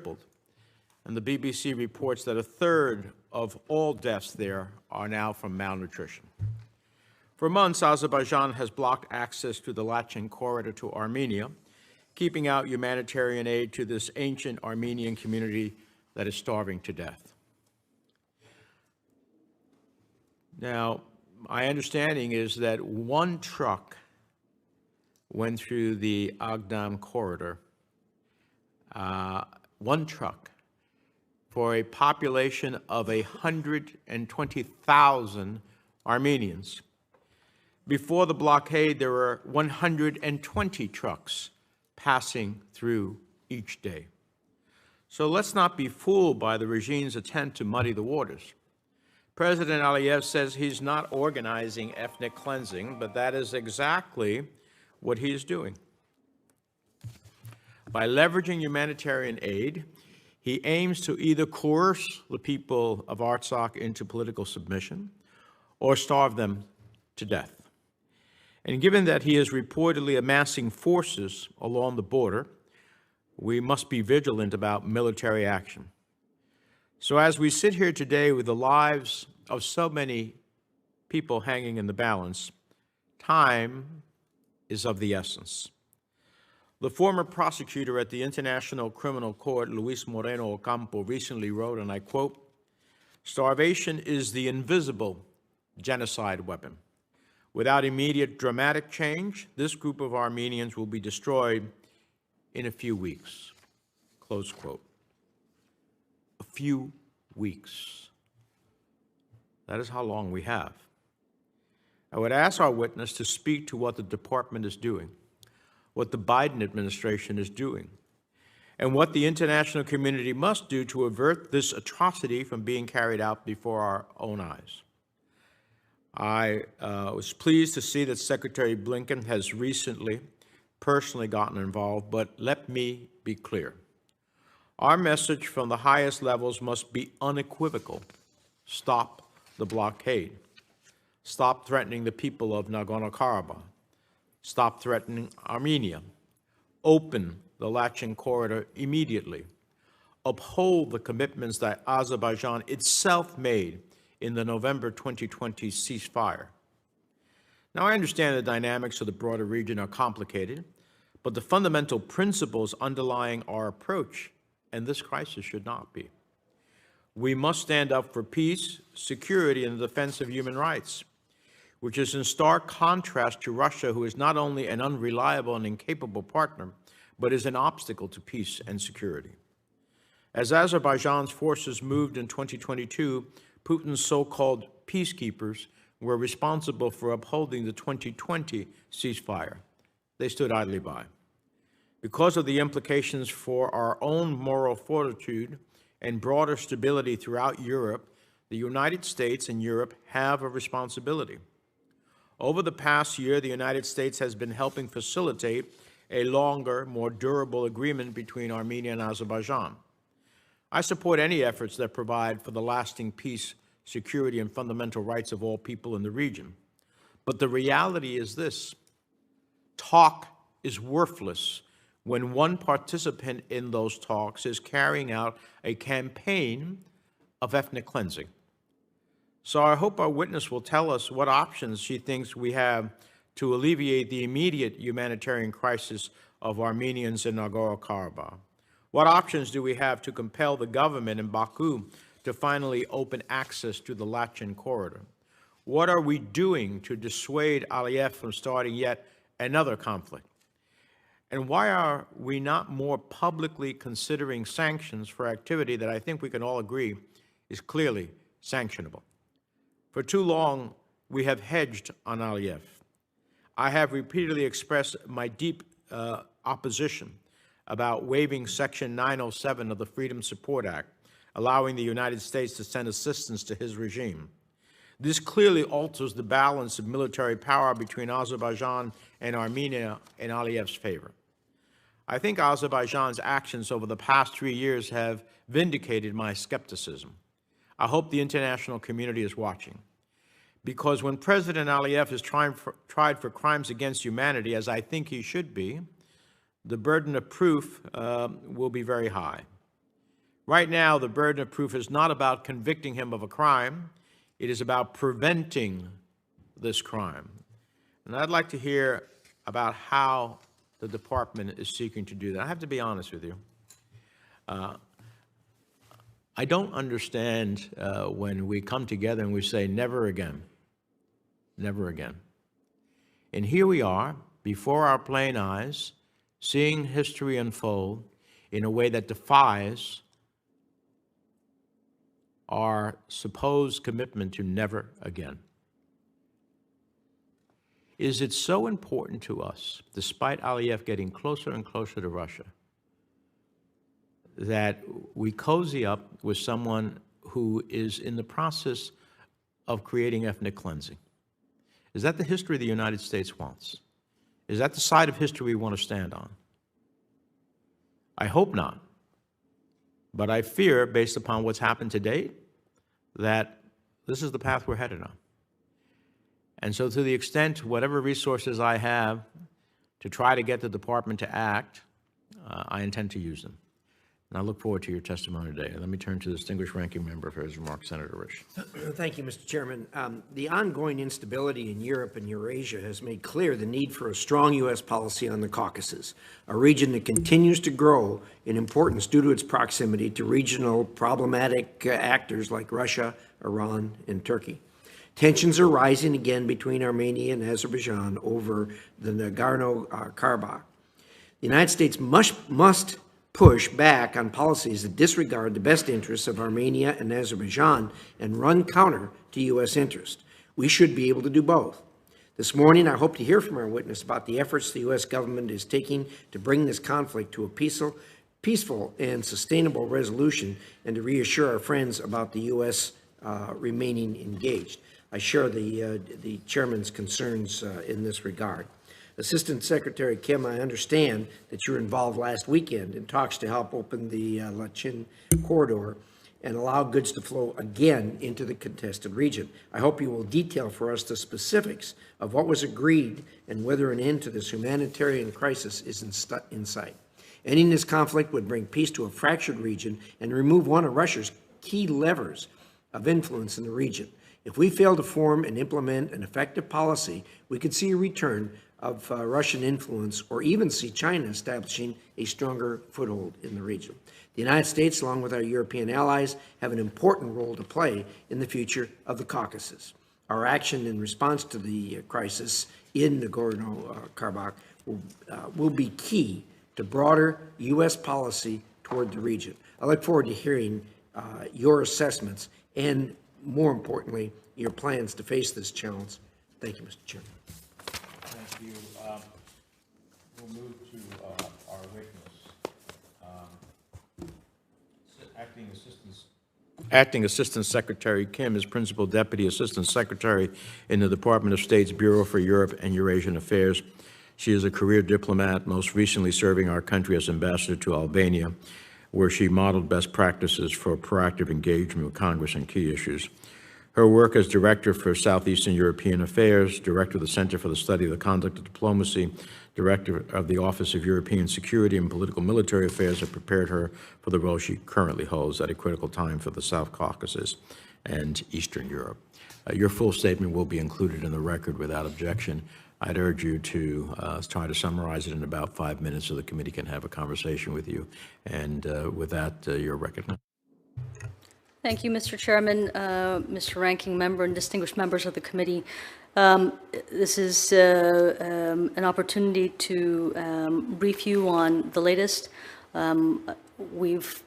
tripled, and the BBC reports that a third of all deaths there are now from malnutrition. For months, Azerbaijan has blocked access to the Lachin corridor to Armenia, keeping out humanitarian aid to this ancient Armenian community that is starving to death. Now, my understanding is that one truck went through the Agdam corridor, one truck, for a population of 120,000 Armenians. Before the blockade, there were 120 trucks passing through each day. So let's not be fooled by the regime's attempt to muddy the waters. President Aliyev says he's not organizing ethnic cleansing, but that is exactly what he is doing. By leveraging humanitarian aid, he aims to either coerce the people of Artsakh into political submission or starve them to death. And given that he is reportedly amassing forces along the border, we must be vigilant about military action. So as we sit here today with the lives of so many people hanging in the balance, time is of the essence. The former prosecutor at the International Criminal Court, Luis Moreno Ocampo, recently wrote, and I quote, "Starvation is the invisible genocide weapon. Without immediate dramatic change, this group of Armenians will be destroyed in a few weeks." Close quote. A few weeks. That is how long we have. I would ask our witness to speak to what the department is doing, what the Biden administration is doing, and what the international community must do to avert this atrocity from being carried out before our own eyes. I was pleased to see that Secretary Blinken has recently personally gotten involved, but let me be clear. Our message from the highest levels must be unequivocal. Stop the blockade. Stop threatening the people of Nagorno-Karabakh. Stop threatening Armenia. Open the Lachin corridor immediately. Uphold the commitments that Azerbaijan itself made in the November 2020 ceasefire. Now, I understand the dynamics of the broader region are complicated, but the fundamental principles underlying our approach and this crisis should not be. We must stand up for peace, security, and the defense of human rights, which is in stark contrast to Russia, who is not only an unreliable and incapable partner, but is an obstacle to peace and security. As Azerbaijan's forces moved in 2022, Putin's so-called peacekeepers were responsible for upholding the 2020 ceasefire. They stood idly by. Because of the implications for our own moral fortitude and broader stability throughout Europe, the United States and Europe have a responsibility. Over the past year, the United States has been helping facilitate a longer, more durable agreement between Armenia and Azerbaijan. I support any efforts that provide for the lasting peace, security, and fundamental rights of all people in the region. But the reality is this: talk is worthless when one participant in those talks is carrying out a campaign of ethnic cleansing. So I hope our witness will tell us what options she thinks we have to alleviate the immediate humanitarian crisis of Armenians in Nagorno-Karabakh. What options do we have to compel the government in Baku to finally open access to the Lachin corridor? What are we doing to dissuade Aliyev from starting yet another conflict? And why are we not more publicly considering sanctions for activity that I think we can all agree is clearly sanctionable? For too long, we have hedged on Aliyev. I have repeatedly expressed my deep opposition about waiving Section 907 of the Freedom Support Act, allowing the United States to send assistance to his regime. This clearly alters the balance of military power between Azerbaijan and Armenia in Aliyev's favor. I think Azerbaijan's actions over the past 3 years have vindicated my skepticism. I hope the international community is watching, because when President Aliyev is tried for crimes against humanity, as I think he should be, the burden of proof will be very high. Right now, the burden of proof is not about convicting him of a crime. It is about preventing this crime. And I'd like to hear about how the department is seeking to do that. I have to be honest with you. I don't understand when we come together and we say, never again, never again. And here we are, before our plain eyes, seeing history unfold in a way that defies our supposed commitment to never again. Is it so important to us, despite Aliyev getting closer and closer to Russia, that we cozy up with someone who is in the process of creating ethnic cleansing? Is that the history the United States wants? Is that the side of history we want to stand on? I hope not. But I fear, based upon what's happened to date, that this is the path we're headed on. And so to the extent, whatever resources I have to try to get the department to act, I intend to use them. And I look forward to your testimony today. Let me turn to the distinguished ranking member for his remarks, Senator Risch. Thank you, Mr. Chairman. The ongoing instability in Europe and Eurasia has made clear the need for a strong U.S. policy on the Caucasus, a region that continues to grow in importance due to its proximity to regional problematic actors like Russia, Iran, and Turkey. Tensions are rising again between Armenia and Azerbaijan over the Nagorno-Karabakh. The United States must push back on policies that disregard the best interests of Armenia and Azerbaijan and run counter to U.S. interest. We should be able to do both. This morning, I hope to hear from our witness about the efforts the U.S. government is taking to bring this conflict to a peaceful and sustainable resolution, and to reassure our friends about the U.S. Remaining engaged. I share the chairman's concerns in this regard. Assistant Secretary Kim, I understand that you were involved last weekend in talks to help open the Lachin corridor and allow goods to flow again into the contested region. I hope you will detail for us the specifics of what was agreed and whether an end to this humanitarian crisis is in sight. Ending this conflict would bring peace to a fractured region and remove one of Russia's key levers of influence in the region. If we fail to form and implement an effective policy, we could see a return of Russian influence, or even see China establishing a stronger foothold in the region. The United States, along with our European allies, have an important role to play in the future of the Caucasus. Our action in response to the crisis in Nagorno-Karabakh will be key to broader U.S. policy toward the region. I look forward to hearing your assessments and, more importantly, your plans to face this challenge. Thank you, Mr. Chairman. Thank you. We'll move to our witness. Acting Assistant Secretary Kim is Principal Deputy Assistant Secretary in the Department of State's Bureau for Europe and Eurasian Affairs. She is a career diplomat, most recently serving our country as ambassador to Albania, where she modeled best practices for proactive engagement with Congress on key issues. Her work as Director for Southeastern European Affairs, Director of the Center for the Study of the Conduct of Diplomacy, Director of the Office of European Security and Political Military Affairs have prepared her for the role she currently holds at a critical time for the South Caucasus and Eastern Europe. Your full statement will be included in the record without objection. I'd urge you to try to summarize it in about 5 minutes so the committee can have a conversation with you. And with that, you're recognized. Thank you, Mr. Chairman, Mr. Ranking Member, and distinguished members of the committee. This is an opportunity to brief you on the latest. We've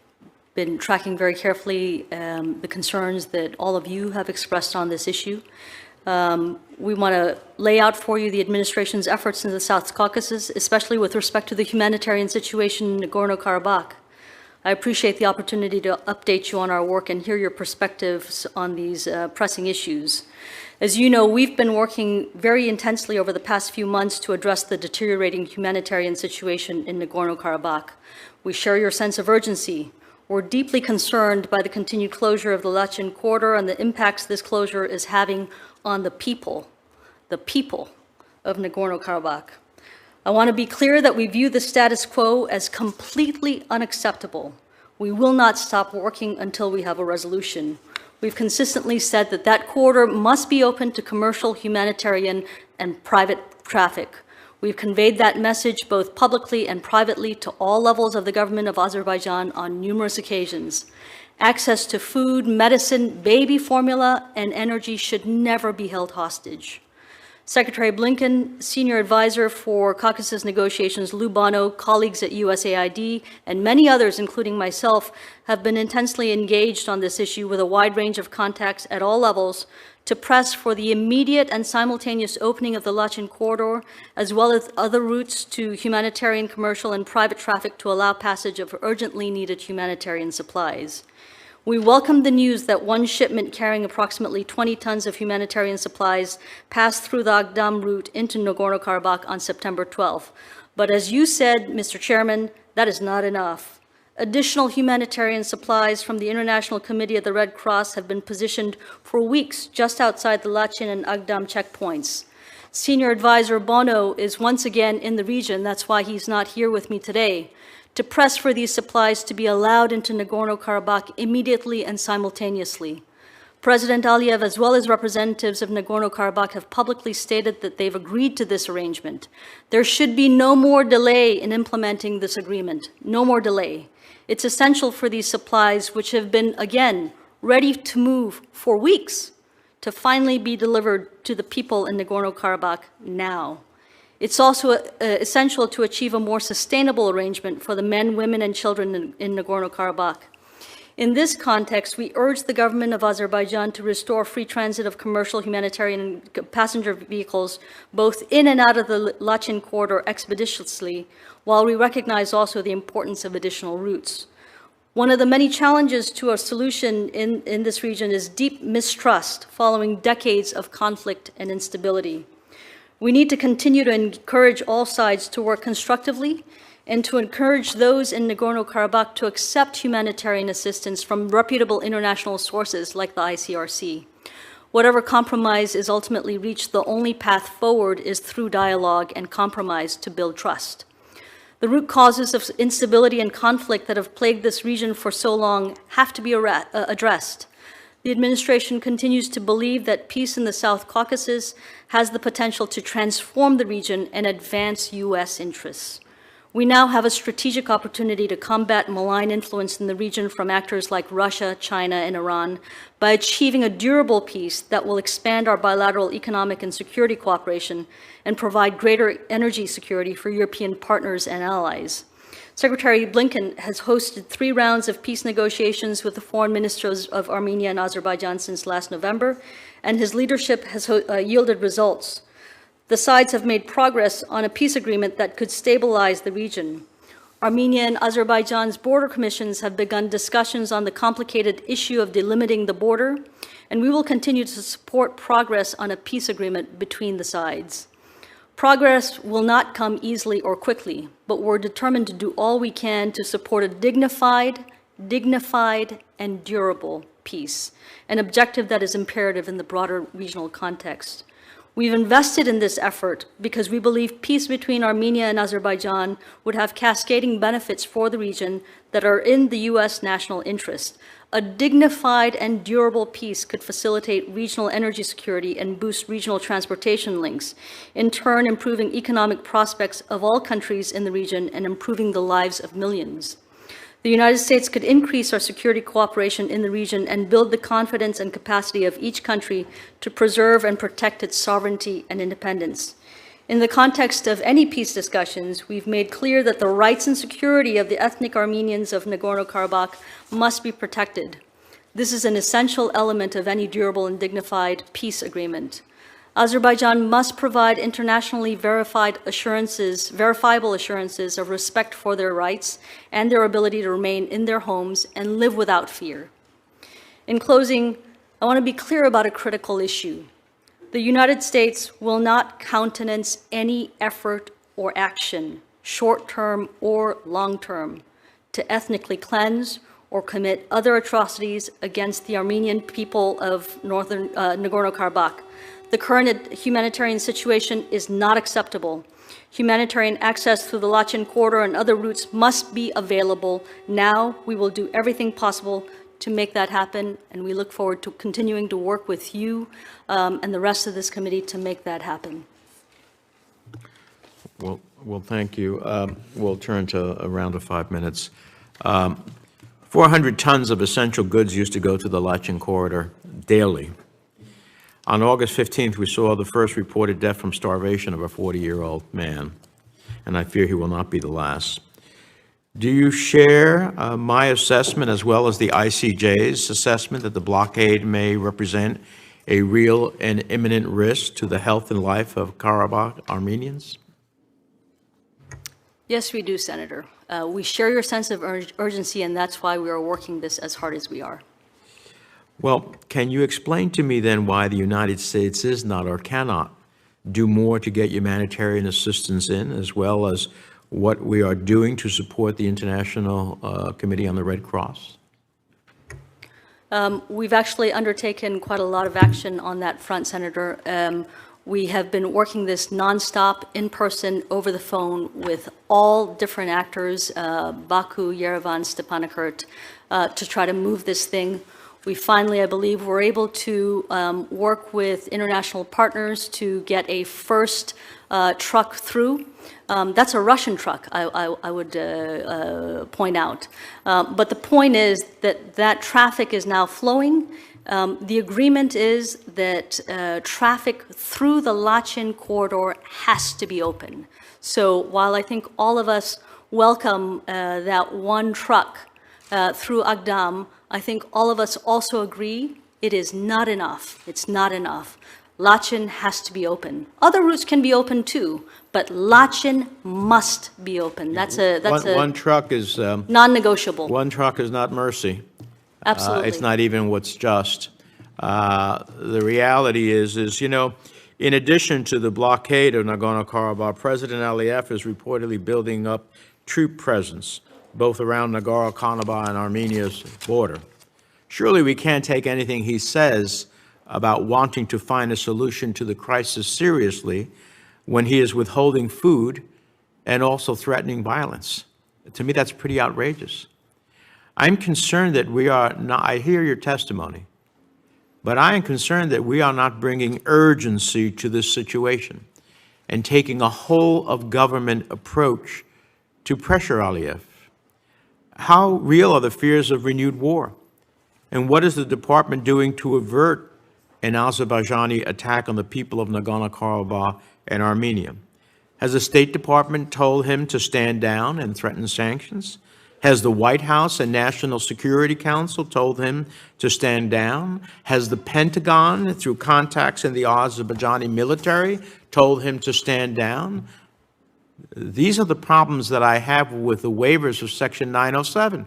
been tracking very carefully the concerns that all of you have expressed on this issue. We want to lay out for you the administration's efforts in the South Caucasus, especially with respect to the humanitarian situation in Nagorno-Karabakh. I appreciate the opportunity to update you on our work and hear your perspectives on these pressing issues. As you know, we've been working very intensely over the past few months to address the deteriorating humanitarian situation in Nagorno-Karabakh. We share your sense of urgency. We're deeply concerned by the continued closure of the Lachin corridor and the impacts this closure is having on the people of Nagorno-Karabakh. I want to be clear that we view the status quo as completely unacceptable. We will not stop working until we have a resolution. We've consistently said that that corridor must be open to commercial, humanitarian, and private traffic. We've conveyed that message both publicly and privately to all levels of the government of Azerbaijan on numerous occasions. Access to food, medicine, baby formula, and energy should never be held hostage. Secretary Blinken, Senior Advisor for Caucasus negotiations Lou Bono, colleagues at USAID, and many others, including myself, have been intensely engaged on this issue with a wide range of contacts at all levels to press for the immediate and simultaneous opening of the Lachin corridor, as well as other routes to humanitarian, commercial, and private traffic to allow passage of urgently needed humanitarian supplies. We welcome the news that one shipment carrying approximately 20 tons of humanitarian supplies passed through the Agdam route into Nagorno-Karabakh on September 12th. But as you said, Mr. Chairman, that is not enough. Additional humanitarian supplies from the International Committee of the Red Cross have been positioned for weeks just outside the Lachin and Agdam checkpoints. Senior Advisor Bono is once again in the region, that's why he's not here with me today, to press for these supplies to be allowed into Nagorno-Karabakh immediately and simultaneously. President Aliyev, as well as representatives of Nagorno-Karabakh, have publicly stated that they've agreed to this arrangement. There should be no more delay in implementing this agreement, no more delay. It's essential for these supplies, which have been, again, ready to move for weeks, to finally be delivered to the people in Nagorno-Karabakh now. It's also essential to achieve a more sustainable arrangement for the men, women, and children in Nagorno-Karabakh. In this context, we urge the government of Azerbaijan to restore free transit of commercial, humanitarian, and passenger vehicles both in and out of the Lachin corridor expeditiously, while we recognize also the importance of additional routes. One of the many challenges to a solution in this region is deep mistrust following decades of conflict and instability. We need to continue to encourage all sides to work constructively and to encourage those in Nagorno-Karabakh to accept humanitarian assistance from reputable international sources like the ICRC. Whatever compromise is ultimately reached, the only path forward is through dialogue and compromise to build trust. The root causes of instability and conflict that have plagued this region for so long have to be addressed. The administration continues to believe that peace in the South Caucasus has the potential to transform the region and advance U.S. interests. We now have a strategic opportunity to combat malign influence in the region from actors like Russia, China, and Iran by achieving a durable peace that will expand our bilateral economic and security cooperation and provide greater energy security for European partners and allies. Secretary Blinken has hosted 3 rounds of peace negotiations with the foreign ministers of Armenia and Azerbaijan since last November, and his leadership has yielded results. The sides have made progress on a peace agreement that could stabilize the region. Armenia and Azerbaijan's border commissions have begun discussions on the complicated issue of delimiting the border, and we will continue to support progress on a peace agreement between the sides. Progress will not come easily or quickly, but we're determined to do all we can to support a dignified, and durable peace, an objective that is imperative in the broader regional context. We've invested in this effort because we believe peace between Armenia and Azerbaijan would have cascading benefits for the region that are in the U.S. national interest. A dignified and durable peace could facilitate regional energy security and boost regional transportation links, in turn improving economic prospects of all countries in the region and improving the lives of millions. The United States could increase our security cooperation in the region and build the confidence and capacity of each country to preserve and protect its sovereignty and independence. In the context of any peace discussions, we've made clear that the rights and security of the ethnic Armenians of Nagorno-Karabakh must be protected. This is an essential element of any durable and dignified peace agreement. Azerbaijan must provide internationally verifiable assurances of respect for their rights and their ability to remain in their homes and live without fear. In closing, I want to be clear about a critical issue. The United States will not countenance any effort or action, short-term or long-term, to ethnically cleanse or commit other atrocities against the Armenian people of northern Nagorno-Karabakh. The current humanitarian situation is not acceptable. Humanitarian access through the Lachin corridor and other routes must be available now. We will do everything possible to make that happen, and we look forward to continuing to work with you and the rest of this committee to make that happen. Well, thank you. We'll turn to a round of 5 minutes. 400 tons of essential goods used to go to the Lachin corridor daily. On August 15th, we saw the first reported death from starvation of a 40-year-old man, and I fear he will not be the last. Do you share my assessment as well as the ICJ's assessment that the blockade may represent a real and imminent risk to the health and life of Karabakh Armenians? Yes, we do, Senator. We share your sense of urgency, and that's why we are working this as hard as we are. Well, can you explain to me then why the United States is not or cannot do more to get humanitarian assistance in, as well as what we are doing to support the International Committee on the Red Cross? We've actually undertaken quite a lot of action on that front, Senator. We have been working this nonstop, in person, over the phone with all different actors, Baku, Yerevan, Stepanakert, to try to move this thing. We finally, I believe, were able to work with international partners to get a first truck through. That's a Russian truck, I would point out. But the point is that that traffic is now flowing. The agreement is that traffic through the Lachin corridor has to be open. So while I think all of us welcome that one truck through Agdam, I think all of us also agree it is not enough. It's not enough. Lachin has to be open. Other routes can be open too, but Lachin must be open. That's one truck is non-negotiable. One truck is not mercy. Absolutely. It's not even what's just. The reality is, you know, in addition to the blockade of Nagorno-Karabakh, President Aliyev is reportedly building up troop presence both around Nagorno-Karabakh and Armenia's border. Surely we can't take anything he says about wanting to find a solution to the crisis seriously when he is withholding food and also threatening violence. To me, that's pretty outrageous. I'm concerned that we are not, I hear your testimony, but I am concerned that we are not bringing urgency to this situation and taking a whole of government approach to pressure Aliyev. How real are the fears of renewed war? And what is the department doing to avert an Azerbaijani attack on the people of Nagorno-Karabakh and Armenia? Has the State Department told him to stand down and threaten sanctions? Has the White House and National Security Council told him to stand down? Has the Pentagon, through contacts in the Azerbaijani military, told him to stand down? These are the problems that I have with the waivers of Section 907.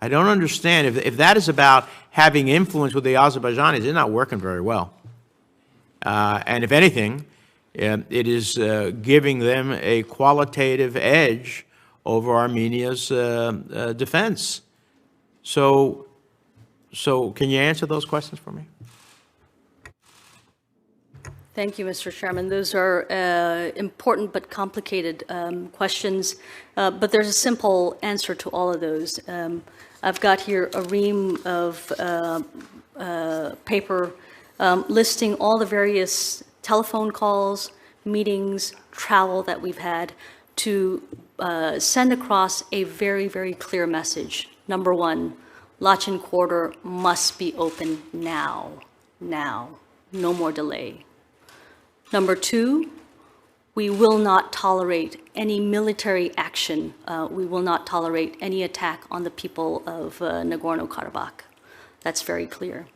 I don't understand. If that is about having influence with the Azerbaijanis, they're not working very well. And if anything, it is giving them a qualitative edge over Armenia's defense. So can you answer those questions for me? Thank you, Mr. Chairman. Those are important but complicated questions, but there's a simple answer to all of those. I've got here a ream of paper listing all the various telephone calls, meetings, travel that we've had to send across a very, very clear message. Number one, Lachin corridor must be open now, no more delay. Number two, we will not tolerate any military action. We will not tolerate any attack on the people of Nagorno-Karabakh. That's very clear.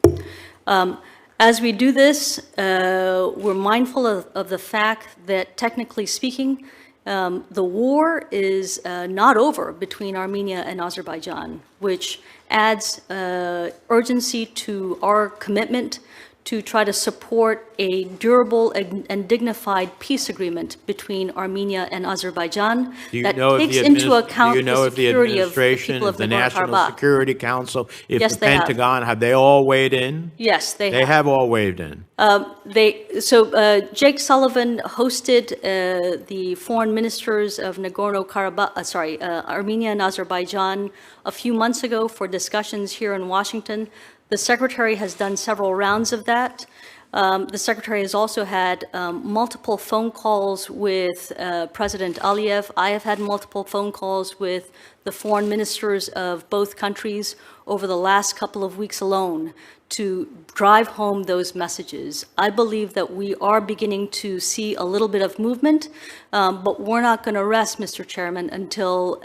As we do this, we're mindful of the fact that, technically speaking, the war is not over between Armenia and Azerbaijan, which adds urgency to our commitment to try to support a durable and dignified peace agreement between Armenia and Azerbaijan that takes into account the security of the people of the National Security Council, if yes, the Pentagon, have they all weighed in? Yes, they have. They have all weighed in. Jake Sullivan hosted the foreign ministers of Nagorno-Karabakh, Armenia and Azerbaijan a few months ago for discussions here in Washington. The Secretary has done several rounds of that. The Secretary has also had multiple phone calls with President Aliyev. I have had multiple phone calls with the foreign ministers of both countries over the last couple of weeks alone to drive home those messages. I believe that we are beginning to see a little bit of movement, but we're not going to rest, Mr. Chairman, until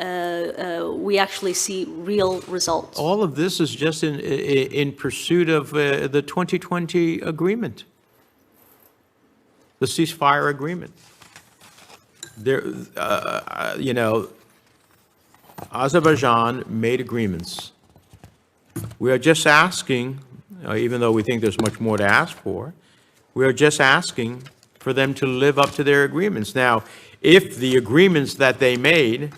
we actually see real results. All of this is just in pursuit of the 2020 agreement, the ceasefire agreement. There, you know, Azerbaijan made agreements. We are just asking, even though we think there's much more to ask for, we are just asking for them to live up to their agreements. Now, if the agreements that they made,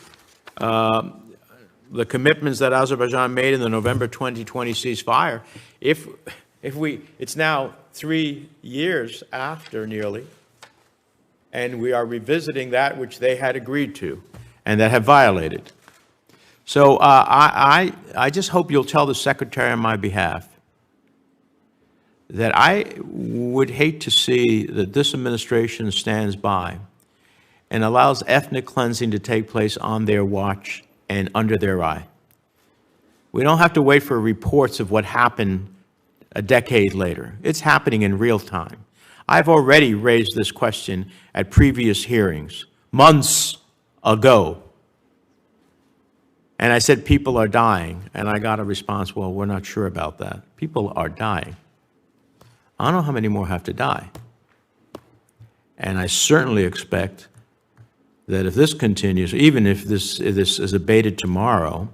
the commitments that Azerbaijan made in the November 2020 ceasefire, it's now 3 years after nearly, and we are revisiting that which they had agreed to and that have violated. So I just hope you'll tell the Secretary on my behalf that I would hate to see that this administration stands by and allows ethnic cleansing to take place on their watch and under their eye. We don't have to wait for reports of what happened a decade later. It's happening in real time. I've already raised this question at previous hearings months ago. And I said, people are dying. And I got a response, well, we're not sure about that. People are dying. I don't know how many more have to die. And I certainly expect that if this continues, even if this is abated tomorrow,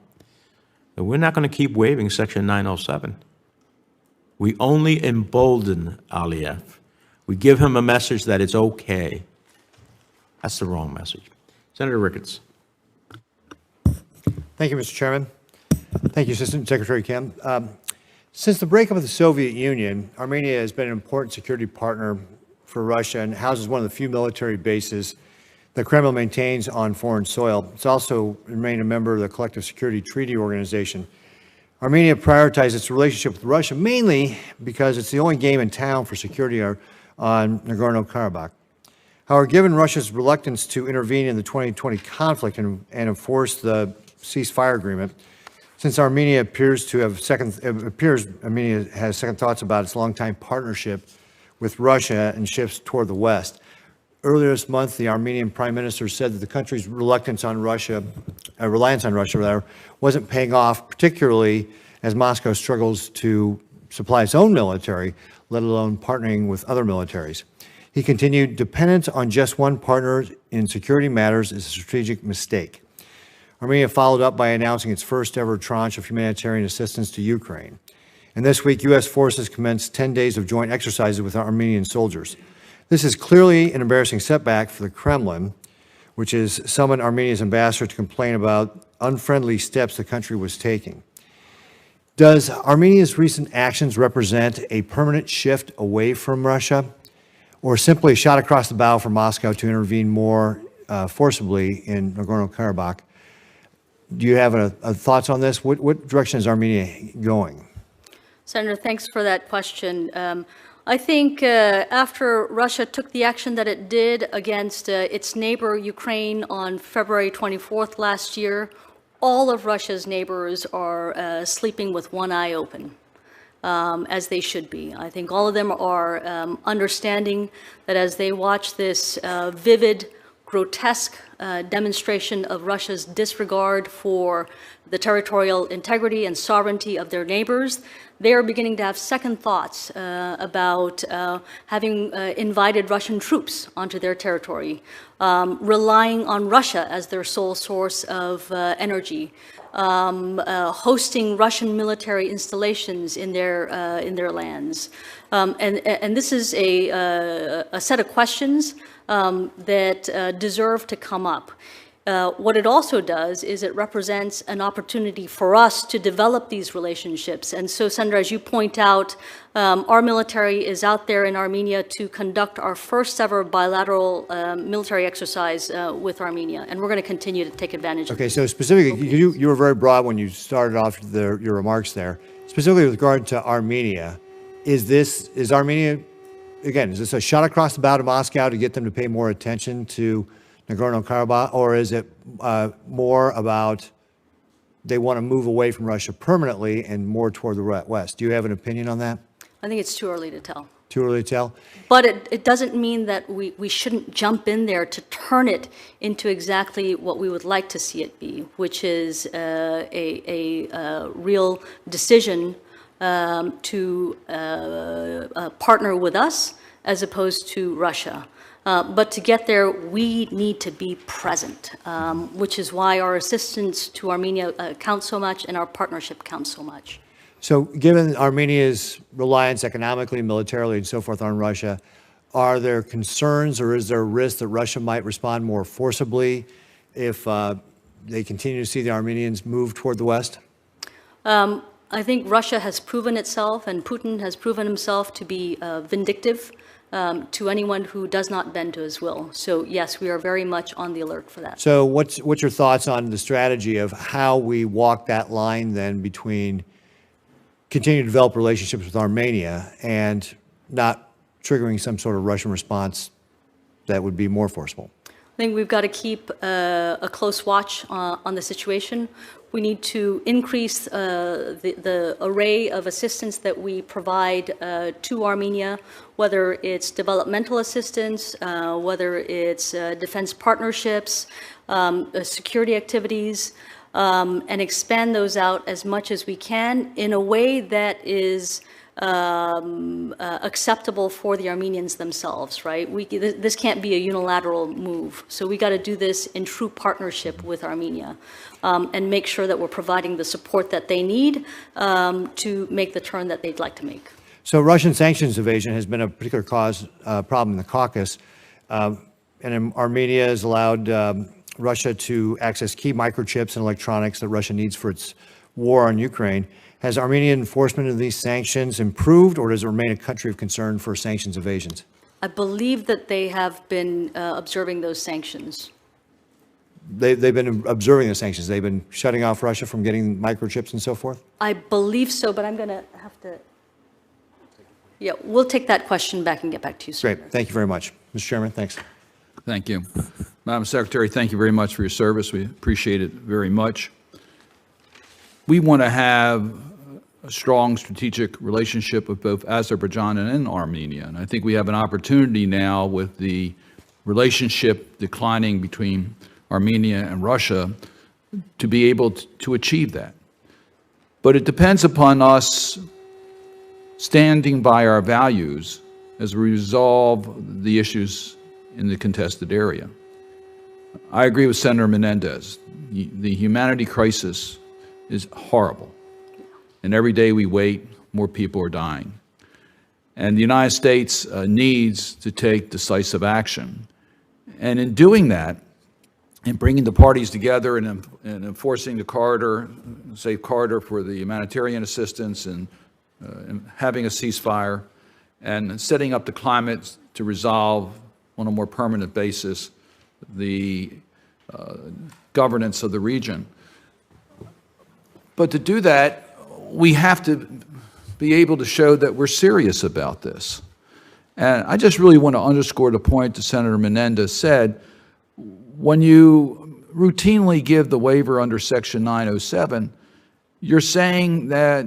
that we're not going to keep waiving Section 907. We only embolden Aliyev. We give him a message that it's okay. That's the wrong message. Senator Ricketts. Thank you, Mr. Chairman. Thank you, Assistant Secretary Kim. Since the breakup of the Soviet Union, Armenia has been an important security partner for Russia and houses one of the few military bases the Kremlin maintains on foreign soil. It's also remained a member of the Collective Security Treaty Organization. Armenia prioritizes its relationship with Russia mainly because it's the only game in town for security on Nagorno-Karabakh. However, given Russia's reluctance to intervene in the 2020 conflict and enforce the ceasefire agreement, since Armenia has second thoughts about its longtime partnership with Russia and shifts toward the West. Earlier this month, the Armenian Prime Minister said that the country's reliance on Russia, wasn't paying off, particularly as Moscow struggles to supply its own military, let alone partnering with other militaries. He continued, dependence on just one partner in security matters is a strategic mistake. Armenia followed up by announcing its first ever tranche of humanitarian assistance to Ukraine. And this week, U.S. forces commenced 10 days of joint exercises with Armenian soldiers. This is clearly an embarrassing setback for the Kremlin, which has summoned Armenia's ambassador to complain about unfriendly steps the country was taking. Does Armenia's recent actions represent a permanent shift away from Russia, or simply a shot across the bow for Moscow to intervene more forcibly in Nagorno-Karabakh? Do you have thoughts on this? What direction is Armenia going? Senator, thanks for that question. I think after Russia took the action that it did against its neighbor Ukraine on February 24th last year, all of Russia's neighbors are sleeping with one eye open, as they should be. I think all of them are understanding that as they watch this vivid, grotesque demonstration of Russia's disregard for the territorial integrity and sovereignty of their neighbors, they are beginning to have second thoughts about having invited Russian troops onto their territory, relying on Russia as their sole source of energy, hosting Russian military installations in their lands. And this is a set of questions that deserve to come up. What it also does is it represents an opportunity for us to develop these relationships. And so, Senator, as you point out, our military is out there in Armenia to conduct our first ever bilateral military exercise with Armenia, and we're going to continue to take advantage of it. Okay, so specifically, you were very broad when you started off your remarks there. Specifically with regard to Armenia, is Armenia, again, is this a shot across the bow to Moscow to get them to pay more attention to Nagorno-Karabakh, or is it more about they want to move away from Russia permanently and more toward the West? Do you have an opinion on that? I think it's too early to tell. Too early to tell? But it doesn't mean that we shouldn't jump in there to turn it into exactly what we would like to see it be, which is a real decision to partner with us as opposed to Russia. But to get there, we need to be present, which is why our assistance to Armenia counts so much and our partnership counts so much. So given Armenia's reliance economically, militarily, and so forth on Russia, are there concerns or is there a risk that Russia might respond more forcibly if they continue to see the Armenians move toward the West? I think Russia has proven itself, and Putin has proven himself to be vindictive to anyone who does not bend to his will. So yes, we are very much on the alert for that. So what's your thoughts on the strategy of how we walk that line then between continue to develop relationships with Armenia and not triggering some sort of Russian response that would be more forceful? I think we've got to keep a close watch on the situation. We need to increase the array of assistance that we provide to Armenia, whether it's developmental assistance, whether it's defense partnerships, security activities, and expand those out as much as we can in a way that is acceptable for the Armenians themselves, right? This can't be a unilateral move. So we got to do this in true partnership with Armenia and make sure that we're providing the support that they need to make the turn that they'd like to make. So Russian sanctions evasion has been a particular problem in the Caucasus. And Armenia has allowed Russia to access key microchips and electronics that Russia needs for its war on Ukraine. Has Armenian enforcement of these sanctions improved, or does it remain a country of concern for sanctions evasions? I believe that they have been observing those sanctions. They've been observing the sanctions. They've been shutting off Russia from getting microchips and so forth? I believe so, but I'm going to have to... Yeah, we'll take that question back and get back to you soon. Great. Thank you very much. Mr. Chairman, thanks. Thank you. Madam Secretary, thank you very much for your service. We appreciate it very much. We want to have a strong strategic relationship with both Azerbaijan and Armenia. And I think we have an opportunity now with the relationship declining between Armenia and Russia to be able to achieve that. But it depends upon us standing by our values as we resolve the issues in the contested area. I agree with Senator Menendez. The humanity crisis is horrible. And every day we wait, more people are dying. And the United States needs to take decisive action. And in doing that, in bringing the parties together and enforcing the corridor, safe corridor for the humanitarian assistance and having a ceasefire and setting up the climate to resolve on a more permanent basis the governance of the region. But to do that, we have to be able to show that we're serious about this. And I just really want to underscore the point that Senator Menendez said. When you routinely give the waiver under Section 907, you're saying that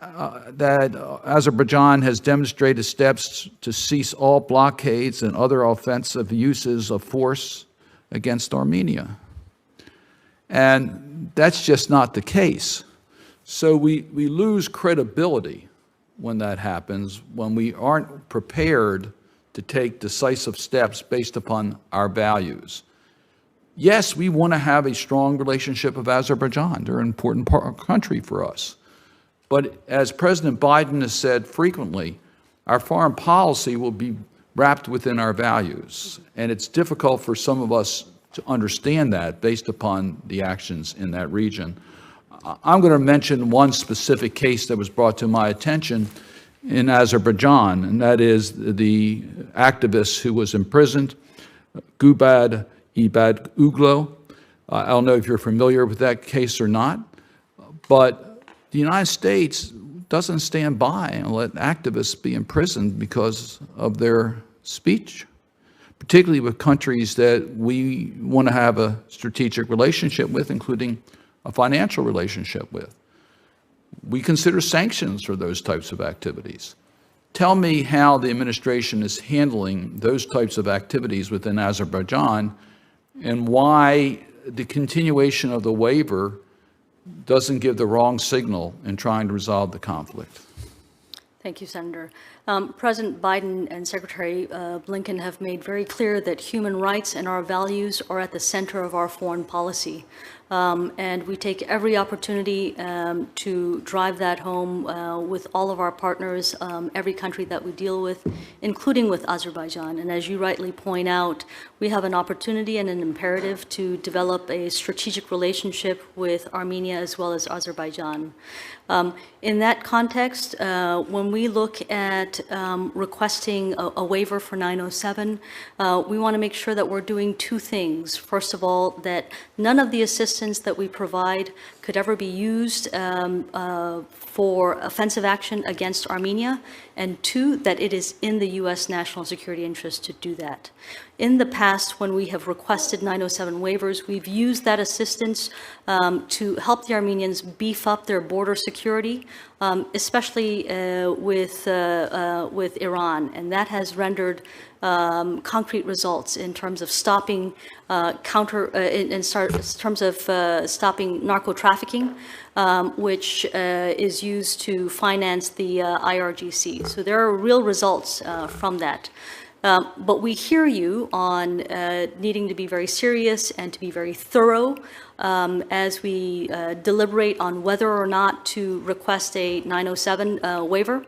Azerbaijan has demonstrated steps to cease all blockades and other offensive uses of force against Armenia. And that's just not the case. So we lose credibility when that happens, when we aren't prepared to take decisive steps based upon our values. Yes, we want to have a strong relationship with Azerbaijan. They're an important country for us. But as President Biden has said frequently, our foreign policy will be wrapped within our values. And it's difficult for some of us to understand that based upon the actions in that region. I'm going to mention one specific case that was brought to my attention in Azerbaijan, and that is the activist who was imprisoned, Gubad Ibad Uglo. I don't know if you're familiar with that case or not, but the United States doesn't stand by and let activists be imprisoned because of their speech, particularly with countries that we want to have a strategic relationship with, including a financial relationship with. We consider sanctions for those types of activities. Tell me how the administration is handling those types of activities within Azerbaijan and why the continuation of the waiver doesn't give the wrong signal in trying to resolve the conflict. Thank you, Senator. President Biden and Secretary Blinken have made very clear that human rights and our values are at the center of our foreign policy. And we take every opportunity to drive that home with all of our partners, every country that we deal with, including with Azerbaijan. And as you rightly point out, we have an opportunity and an imperative to develop a strategic relationship with Armenia as well as Azerbaijan. In that context, when we look at requesting a waiver for 907, we want to make sure that we're doing two things. First of all, that none of the assistance that we provide could ever be used for offensive action against Armenia, and two, that it is in the U.S. national security interest to do that. In the past, when we have requested 907 waivers, we've used that assistance to help the Armenians beef up their border security, especially with Iran, and that has rendered concrete results in terms of stopping stopping narco trafficking, which is used to finance the IRGC. So there are real results from that. But we hear you on needing to be very serious and to be very thorough as we deliberate on whether or not to request a 907 waiver.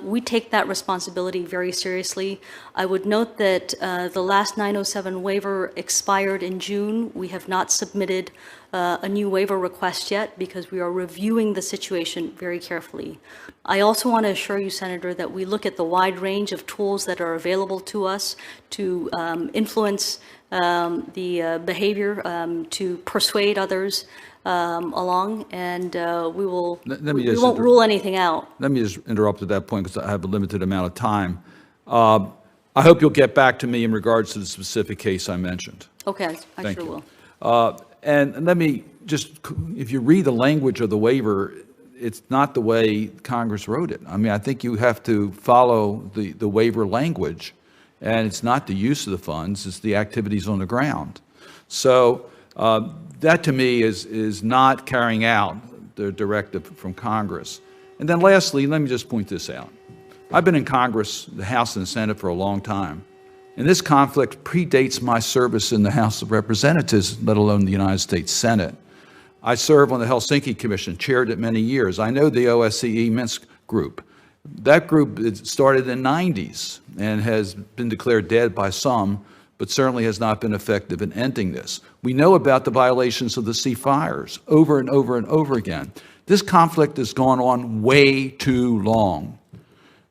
We take that responsibility very seriously. I would note that the last 907 waiver expired in June. We have not submitted a new waiver request yet because we are reviewing the situation very carefully. I also want to assure you, Senator, that we look at the wide range of tools that are available to us to influence the behavior, to persuade others along, and we won't rule anything out. Let me just interrupt at that point because I have a limited amount of time. I hope you'll get back to me in regards to the specific case I mentioned. Okay, Thank sure you. will. And let me just, if you read the language of the waiver, it's not the way Congress wrote it. I mean, I think you have to follow the waiver language, and it's not the use of the funds, it's the activities on the ground. So that to me is not carrying out the directive from Congress. And then lastly, let me just point this out. I've been in Congress, the House and the Senate for a long time. And this conflict predates my service in the House of Representatives, let alone the United States Senate. I serve on the Helsinki Commission, chaired it many years. I know the OSCE Minsk group. That group started in the 90s and has been declared dead by some, but certainly has not been effective in ending this. We know about the violations of the ceasefires over and over and over again. This conflict has gone on way too long.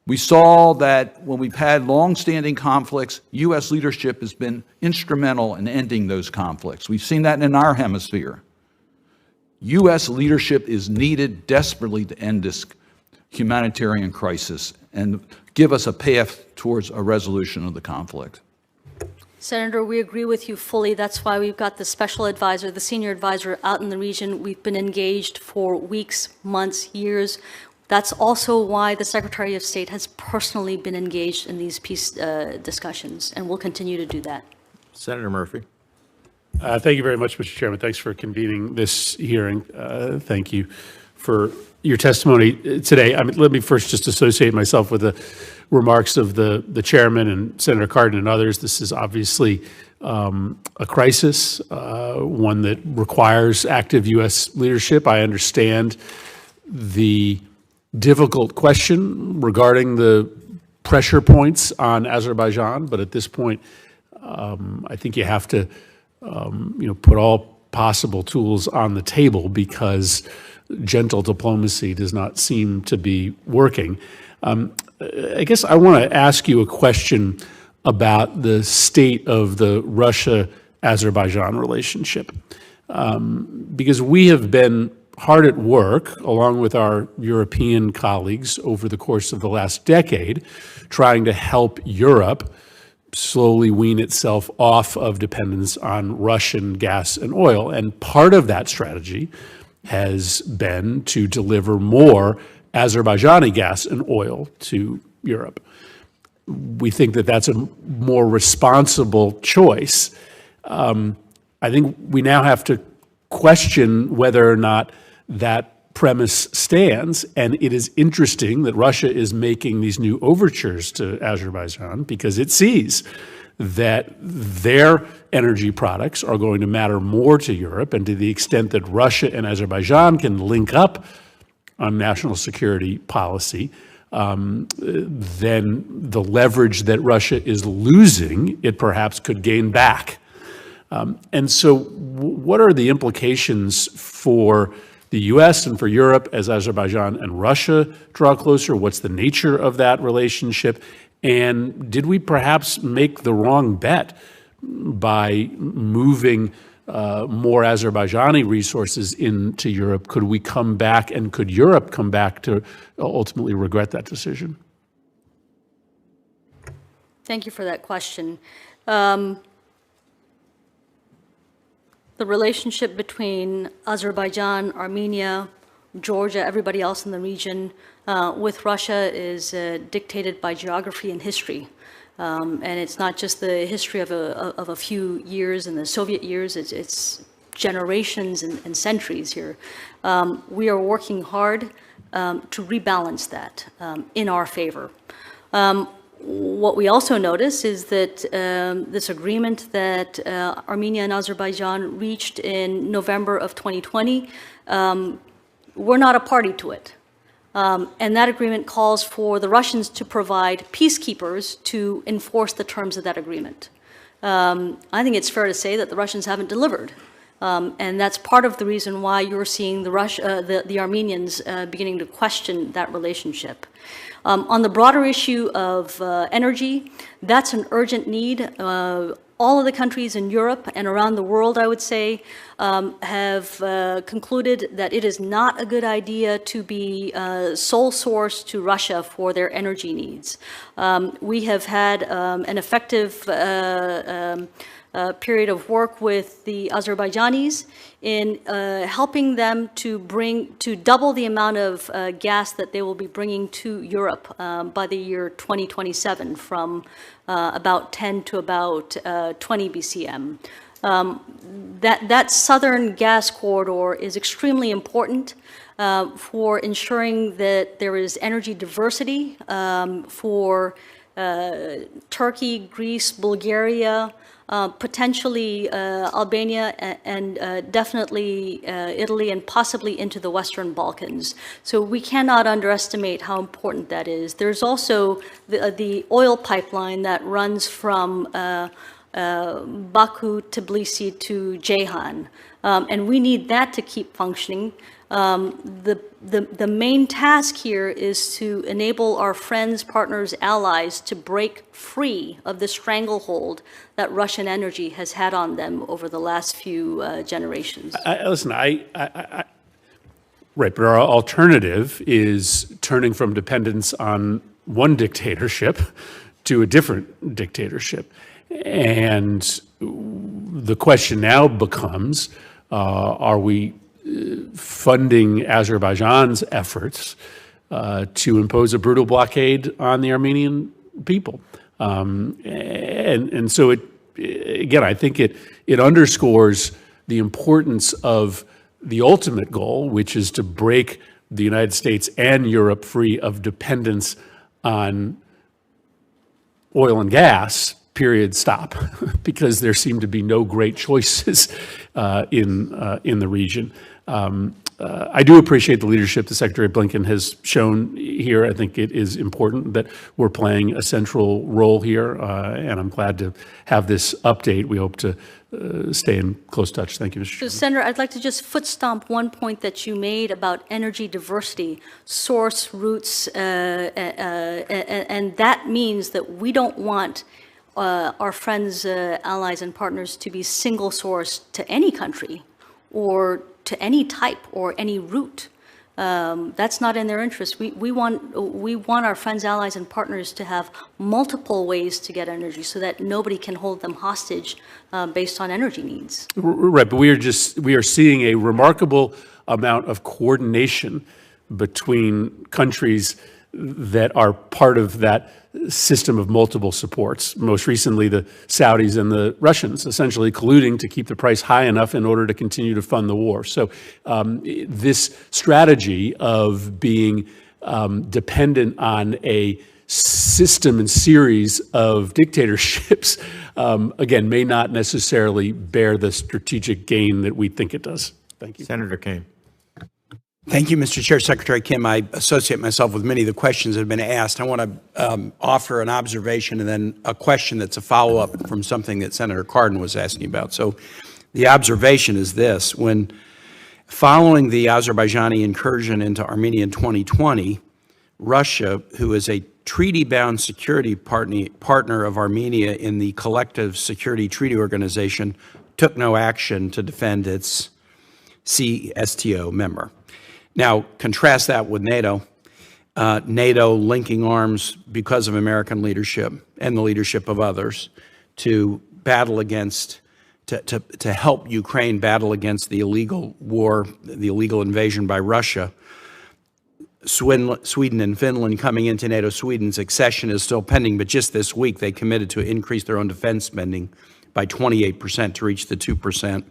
We saw that when we've had long-standing conflicts, U.S. leadership has been instrumental in ending those conflicts. We've seen that in our hemisphere. U.S. leadership is needed desperately to end this humanitarian crisis and give us a path towards a resolution of the conflict. Senator, we agree with you fully. That's why we've got the special advisor, the senior advisor out in the region. We've been engaged for weeks, months, years. That's also why the Secretary of State has personally been engaged in these peace discussions, and will continue to do that. Senator Murphy. Thank you very much, Mr. Chairman. Thanks for convening this hearing. Thank you for your testimony today. I mean, let me first just associate myself with the remarks of the chairman and Senator Cardin and others. This is obviously a crisis, one that requires active U.S. leadership. I understand the difficult question regarding the pressure points on Azerbaijan, but at this point, I think you have to put all possible tools on the table because gentle diplomacy does not seem to be working. I guess I want to ask you a question about the state of the Russia-Azerbaijan relationship, because we have been hard at work, along with our European colleagues, over the course of the last decade, trying to help Europe slowly wean itself off of dependence on Russian gas and oil. And part of that strategy has been to deliver more Azerbaijani gas and oil to Europe. We think that that's a more responsible choice. I think we now have to question whether or not that premise stands, and it is interesting that Russia is making these new overtures to Azerbaijan because it sees that their energy products are going to matter more to Europe, and to the extent that Russia and Azerbaijan can link up on national security policy, then the leverage that Russia is losing, it perhaps could gain back. And so what are the implications for the U.S. and for Europe as Azerbaijan and Russia draw closer? What's the nature of that relationship? And did we perhaps make the wrong bet by moving more Azerbaijani resources into Europe? Could we come back, and could Europe come back to ultimately regret that decision? Thank you for that question. The relationship between Azerbaijan, Armenia, Georgia, everybody else in the region with Russia is dictated by geography and history. And it's not just the history of a few years in the Soviet years, it's generations and centuries here. We are working hard to rebalance that in our favor. What we also notice is that this agreement that Armenia and Azerbaijan reached in November of 2020, we're not a party to it. And that agreement calls for the Russians to provide peacekeepers to enforce the terms of that agreement. I think it's fair to say that the Russians haven't delivered. And that's part of the reason why you're seeing the Armenians beginning to question that relationship. On the broader issue of energy, that's an urgent need. All of the countries in Europe and around the world, I would say, have concluded that it is not a good idea to be sole source to Russia for their energy needs. We have had an effective period of work with the Azerbaijanis in helping them to double the amount of gas that they will be bringing to Europe by the year 2027, from about 10 to about 20 BCM. That southern gas corridor is extremely important for ensuring that there is energy diversity for Turkey, Greece, Bulgaria, potentially Albania, and definitely Italy, and possibly into the Western Balkans. So we cannot underestimate how important that is. There's also the oil pipeline that runs from Baku, Tbilisi to Ceyhan, and we need that to keep functioning. The main task here is to enable our friends, partners, allies to break free of the stranglehold that Russian energy has had on them over the last few generations. Right, but our alternative is turning from dependence on one dictatorship to a different dictatorship. And the question now becomes, are we funding Azerbaijan's efforts to impose a brutal blockade on the Armenian people? And so again, I think it underscores the importance of the ultimate goal, which is to break the United States and Europe free of dependence on oil and gas, period, stop, because there seem to be no great choices in the region. I do appreciate the leadership that Secretary Blinken has shown here. I think it is important that we're playing a central role here, and I'm glad to have this update. We hope to stay in close touch. Thank you, Mr. So, Chairman. Senator, I'd like to just foot stomp one point that you made about energy diversity, source, routes, and that means that we don't want our friends, allies, and partners to be single sourced to any country or to any type or any route. That's not in their interest. We want our friends, allies, and partners to have multiple ways to get energy so that nobody can hold them hostage based on energy needs. Right, but we are seeing a remarkable amount of coordination between countries that are part of that system of multiple supports. Most recently, the Saudis and the Russians essentially colluding to keep the price high enough in order to continue to fund the war. So this strategy of being dependent on a system and series of dictatorships, again, may not necessarily bear the strategic gain that we think it does. Thank you. Senator Kane. Thank you, Mr. Chair. Secretary Kim, I associate myself with many of the questions that have been asked. I want to offer an observation and then a question that's a follow-up from something that Senator Cardin was asking about. So the observation is this: when following the Azerbaijani incursion into Armenia in 2020, Russia, who is a treaty-bound security partner of Armenia in the Collective Security Treaty Organization, took no action to defend its CSTO member. Now, contrast that with NATO. NATO linking arms because of American leadership and the leadership of others to battle against, to help Ukraine battle against the illegal war, the illegal invasion by Russia. Sweden and Finland coming into NATO. Sweden's accession is still pending, but just this week they committed to increase their own defense spending by 28% to reach the 2%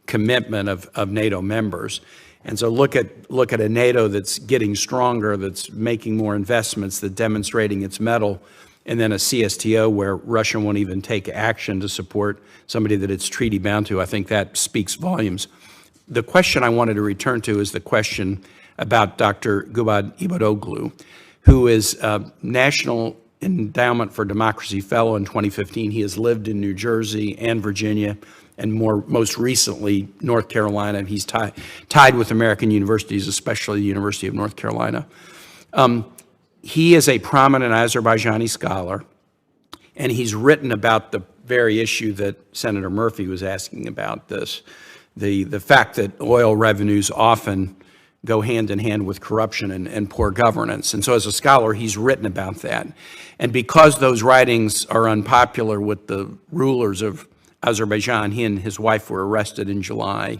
commitment of NATO members. And so look at a NATO that's getting stronger, that's making more investments, that's demonstrating its mettle, and then a CSTO where Russia won't even take action to support somebody that it's treaty bound to. I think that speaks volumes. The question I wanted to return to is the question about Dr. Gubad Ibadoglu, who is a National Endowment for Democracy Fellow in 2015. He has lived in New Jersey and Virginia, and most recently, North Carolina. He's tied with American universities, especially the University of North Carolina. He is a prominent Azerbaijani scholar, and he's written about the very issue that Senator Murphy was asking about, the fact that oil revenues often go hand in hand with corruption and poor governance. And so as a scholar, he's written about that. And because those writings are unpopular with the rulers of Azerbaijan, he and his wife were arrested in July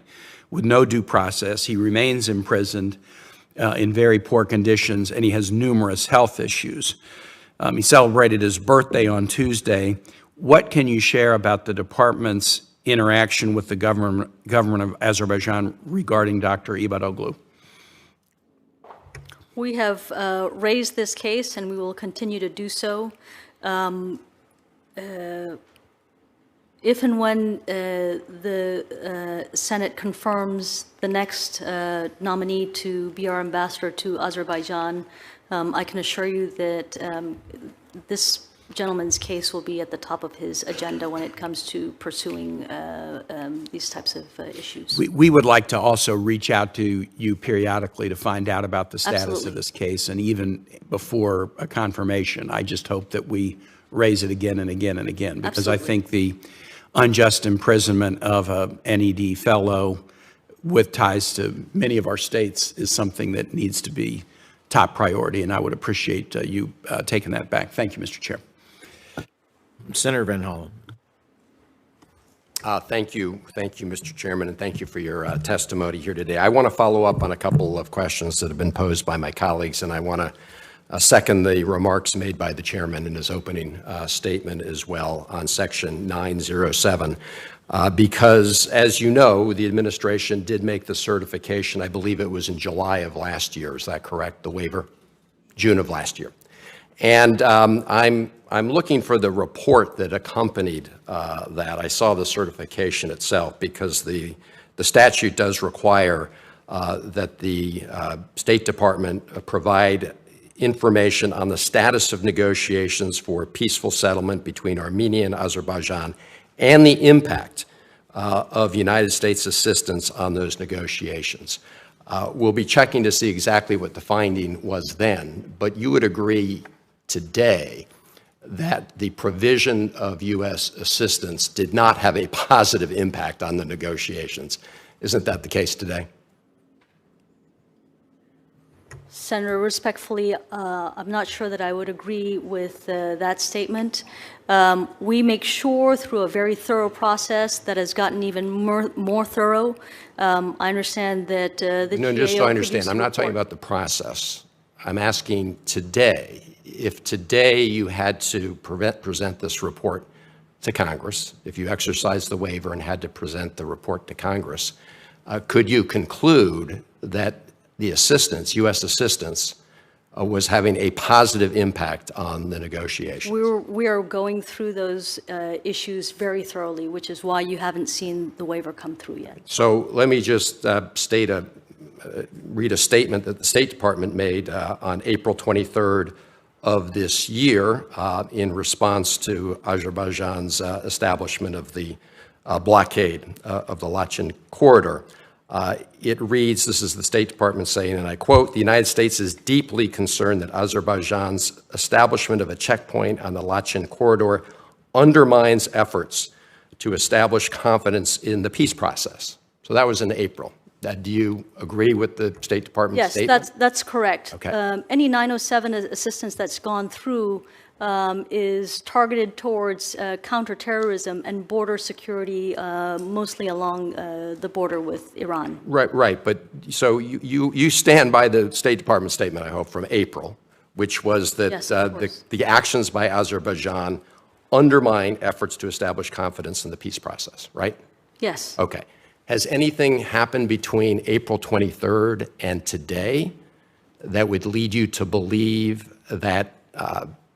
with no due process. He remains imprisoned in very poor conditions, and he has numerous health issues. He celebrated his birthday on Tuesday. What can you share about the department's interaction with the government of Azerbaijan regarding Dr. Ibadoglu? We have raised this case, and we will continue to do so. If and when the Senate confirms the next nominee to be our ambassador to Azerbaijan, I can assure you that this gentleman's case will be at the top of his agenda when it comes to pursuing these types of issues. We would like to also reach out to you periodically to find out about the status Absolutely. of this case, and even before a confirmation, I just hope that we raise it again and again and again, because Absolutely. I think the unjust imprisonment of a NED fellow with ties to many of our states is something that needs to be top priority, and I would appreciate you taking that back. Thank you, Mr. Chair. Senator Van Hollen. Thank you, Mr. Chairman, and thank you for your testimony here today. I want to follow up on a couple of questions that have been posed by my colleagues, and I want to second the remarks made by the chairman in his opening statement as well on Section 907, because, as you know, the administration did make the certification. I believe it was in July of last year. Is that correct? The waiver, June of last year. And I'm looking for the report that accompanied that. I saw the certification itself, because the statute does require that the State Department provide information on the status of negotiations for peaceful settlement between Armenia and Azerbaijan and the impact of United States assistance on those negotiations. We'll be checking to see exactly what the finding was then, but you would agree today that the provision of U.S. assistance did not have a positive impact on the negotiations. Isn't that the case today? Senator, respectfully, I'm not sure that I would agree with that statement. We make sure through a very thorough process that has gotten even more thorough. I understand that the No, just so GAO I understand, I'm not talking report- about the process. I'm asking today, if today you had to present this report to Congress, if you exercised the waiver and had to present the report to Congress, could you conclude that the assistance, U.S. assistance, was having a positive impact on the negotiations? We are going through those issues very thoroughly, which is why you haven't seen the waiver come through yet. So let me just read a statement that the State Department made on April 23rd of this year in response to Azerbaijan's establishment of the blockade of the Lachin corridor. It reads, this is the State Department saying, and I quote, "The United States is deeply concerned that Azerbaijan's establishment of a checkpoint on the Lachin corridor undermines efforts to establish confidence in the peace process." So that was in April. Do you agree with the State Department statement? Yes, that's correct. Okay. Any 907 assistance that's gone through is targeted towards counterterrorism and border security, mostly along the border with Iran. Right. But so you stand by the State Department statement, I hope, from April, which was that Yes, of course. the actions by Azerbaijan undermine efforts to establish confidence in the peace process, right? Yes. Okay. Has anything happened between April 23rd and today that would lead you to believe that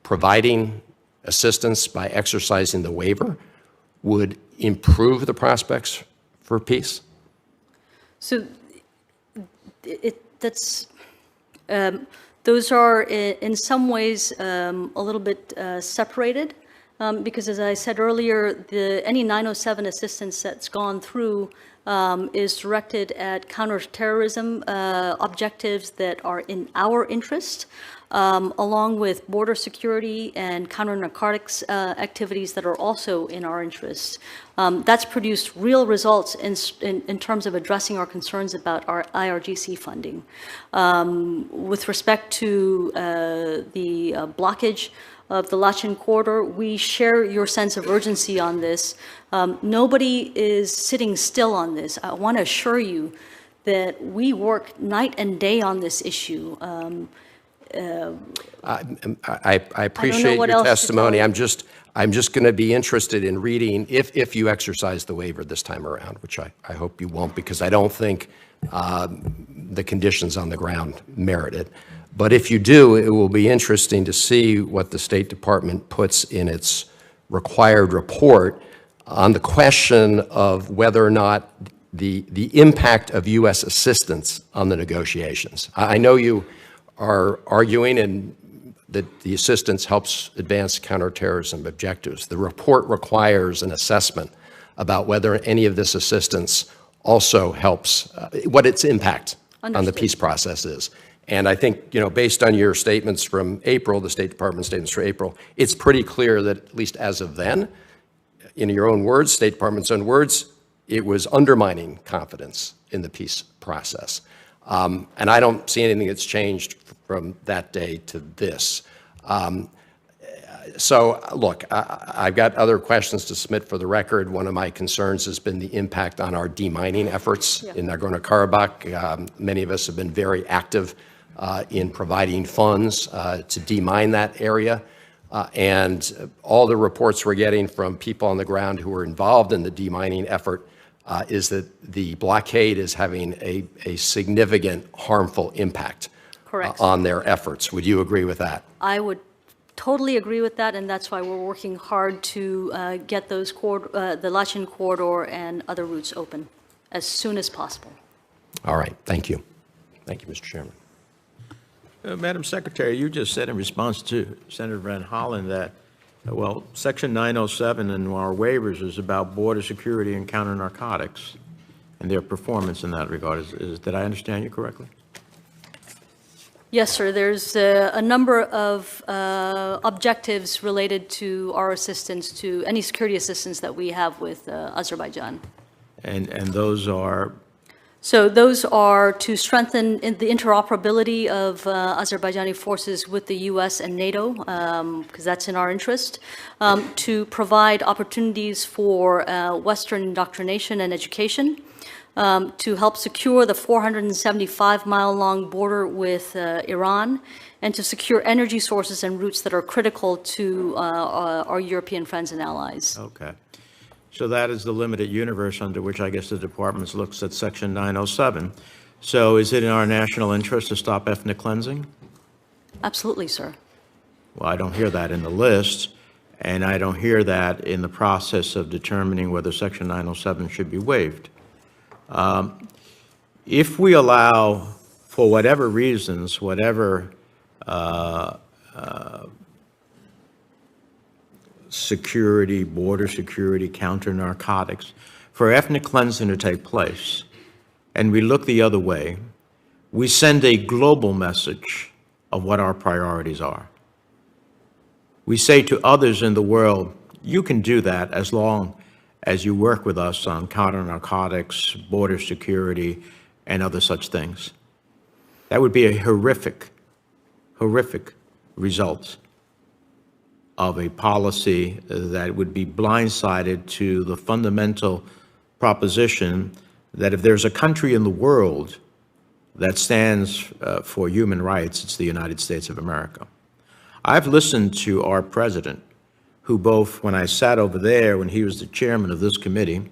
providing assistance by exercising the waiver would improve the prospects for peace? So those are in some ways a little bit separated because, as I said earlier, any 907 assistance that's gone through is directed at counterterrorism objectives that are in our interest, along with border security and counter-narcotics activities that are also in our interest. That's produced real results in terms of addressing our concerns about our IRGC funding. With respect to the blockage of the Lachin corridor, we share your sense of urgency on this. Nobody is sitting still on this. I want to assure you that we work night and day on this issue. I appreciate your testimony. I'm just going to be interested in reading, if you exercise the waiver this time around, which I hope you won't, because I don't think the conditions on the ground merit it. But if you do, it will be interesting to see what the State Department puts in its required report on the question of whether or not the impact of U.S. assistance on the negotiations. I know you are arguing that the assistance helps advance counterterrorism objectives. The report requires an assessment about whether any of this assistance also helps, what its impact on the peace process is. And I think, based on your statements from April, the State Department statements for April, it's pretty clear that, at least as of then, in your own words, State Department's own words, it was undermining confidence in the peace process. And I don't see anything that's changed from that day to this. So, look, I've got other questions to submit for the record. One of my concerns has been the impact on our demining efforts in Nagorno-Karabakh. Many of us have been very active in providing funds to demine that area. And all the reports we're getting from people on the ground who are involved in the demining effort is that the blockade is having a significant harmful impact on their efforts. Would you agree with that? I would totally agree with that, and that's why we're working hard to get those the Lachin corridor and other routes open as soon as possible. All right. Thank you. Thank you, Mr. Chairman. Madam Secretary, you just said in response to Senator Van Hollen that Well, Section 907 in our waivers is about border security and counter narcotics and their performance in that regard. Did I understand you correctly? Yes, sir. There's a number of objectives related to our assistance, to any security assistance that we have with Azerbaijan. And those are? So those are to strengthen the interoperability of Azerbaijani forces with the U.S. and NATO, because that's in our interest, to provide opportunities for Western indoctrination and education, to help secure the 475-mile-long border with Iran, and to secure energy sources and routes that are critical to our European friends and allies. Okay. So that is the limited universe under which I guess the department looks at Section 907. So is it in our national interest to stop ethnic cleansing? Absolutely, sir. Well, I don't hear that in the list, and I don't hear that in the process of determining whether Section 907 should be waived. If we allow, for whatever reasons, whatever security, border security, counter narcotics, for ethnic cleansing to take place, and we look the other way, we send a global message of what our priorities are. We say to others in the world, you can do that as long as you work with us on counter narcotics, border security, and other such things. That would be a horrific, horrific result of a policy that would be blindsided to the fundamental proposition that if there's a country in the world that stands for human rights, it's the United States of America. I've listened to our president, who both when I sat over there when he was the chairman of this committee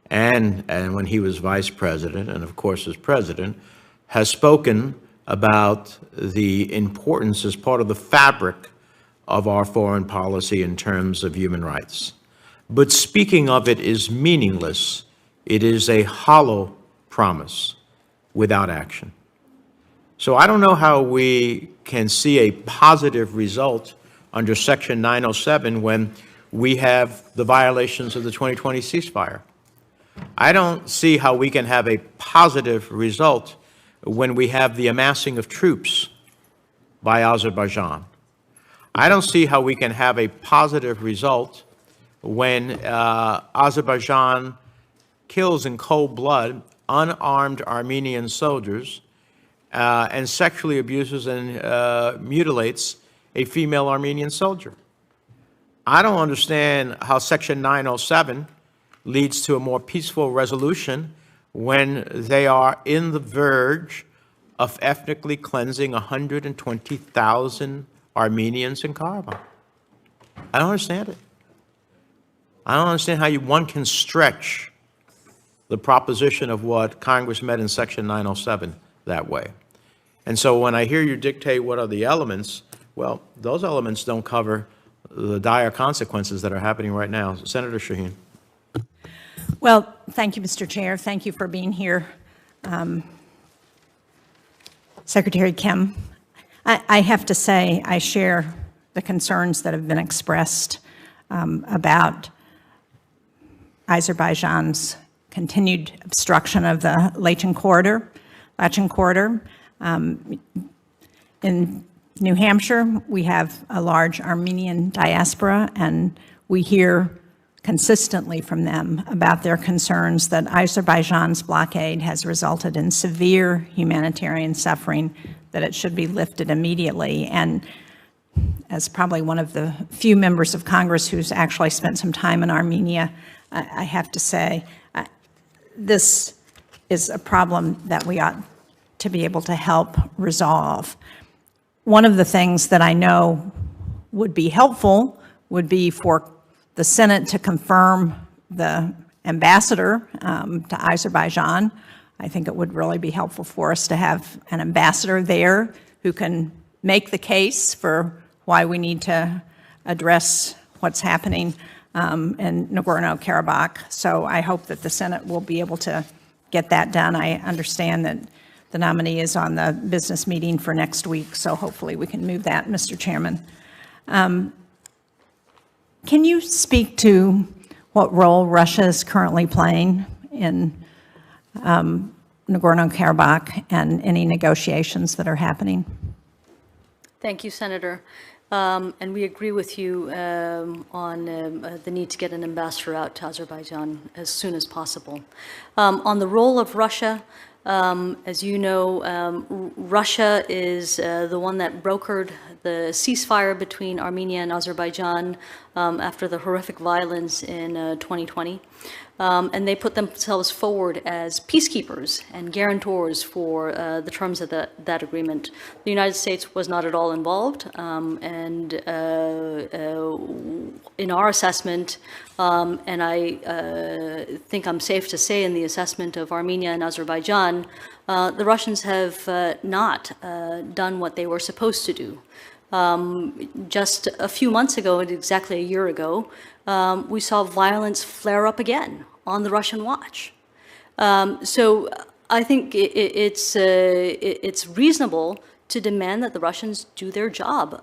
and when he was vice president and of course as president, has spoken about the importance as part of the fabric of our foreign policy in terms of human rights. But speaking of it is meaningless. It is a hollow promise without action. So I don't know how we can see a positive result under Section 907 when we have the violations of the 2020 ceasefire. I don't see how we can have a positive result when we have the amassing of troops by Azerbaijan. I don't see how we can have a positive result when Azerbaijan kills in cold blood unarmed Armenian soldiers and sexually abuses and mutilates a female Armenian soldier. I don't understand how Section 907 leads to a more peaceful resolution when they are in the verge of ethnically cleansing 120,000 Armenians in Karabakh. I don't understand it. I don't understand how one can stretch the proposition of what Congress meant in Section 907 that way. And so when I hear you dictate what are the elements, well, those elements don't cover the dire consequences that are happening right now. Senator Shaheen. Well, thank you, Mr. Chair. Thank you for being here. Secretary Kim, I have to say I share the concerns that have been expressed about Azerbaijan's continued obstruction of the Lachin Corridor. In New Hampshire, we have a large Armenian diaspora, and we hear consistently from them about their concerns that Azerbaijan's blockade has resulted in severe humanitarian suffering, that it should be lifted immediately. And as probably one of the few members of Congress who's actually spent some time in Armenia, I have to say, this is a problem that we ought to be able to help resolve. One of the things that I know would be helpful would be for the Senate to confirm the ambassador to Azerbaijan. I think it would really be helpful for us to have an ambassador there who can make the case for why we need to address what's happening in Nagorno-Karabakh. So I hope that the Senate will be able to get that done. I understand that the nominee is on the business meeting for next week, so hopefully we can move that, Mr. Chairman. Can you speak to what role Russia is currently playing in Nagorno-Karabakh and any negotiations that are happening? Thank you, Senator. And we agree with you on the need to get an ambassador out to Azerbaijan as soon as possible. On the role of Russia, as you know, Russia is the one that brokered the ceasefire between Armenia and Azerbaijan after the horrific violence in 2020. And they put themselves forward as peacekeepers and guarantors for the terms of that agreement. The United States was not at all involved, and in our assessment, and I think I'm safe to say in the assessment of Armenia and Azerbaijan, the Russians have not done what they were supposed to do. Just a few months ago, exactly a year ago, we saw violence flare up again on the Russian watch. So I think it's reasonable to demand that the Russians do their job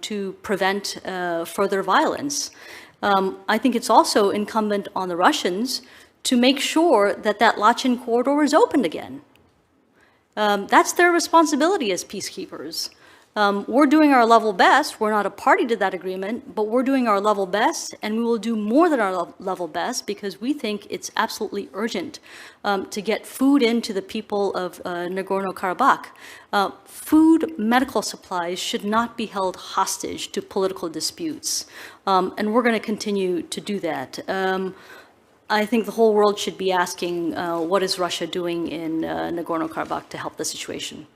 to prevent further violence. I think it's also incumbent on the Russians to make sure that that Lachin corridor is opened again. That's their responsibility as peacekeepers. We're doing our level best. We're not a party to that agreement, but we're doing our level best, and we will do more than our level best because we think it's absolutely urgent to get food into the people of Nagorno-Karabakh. Food, medical supplies should not be held hostage to political disputes, and we're going to continue to do that. I think the whole world should be asking what is Russia doing in Nagorno-Karabakh to help the situation.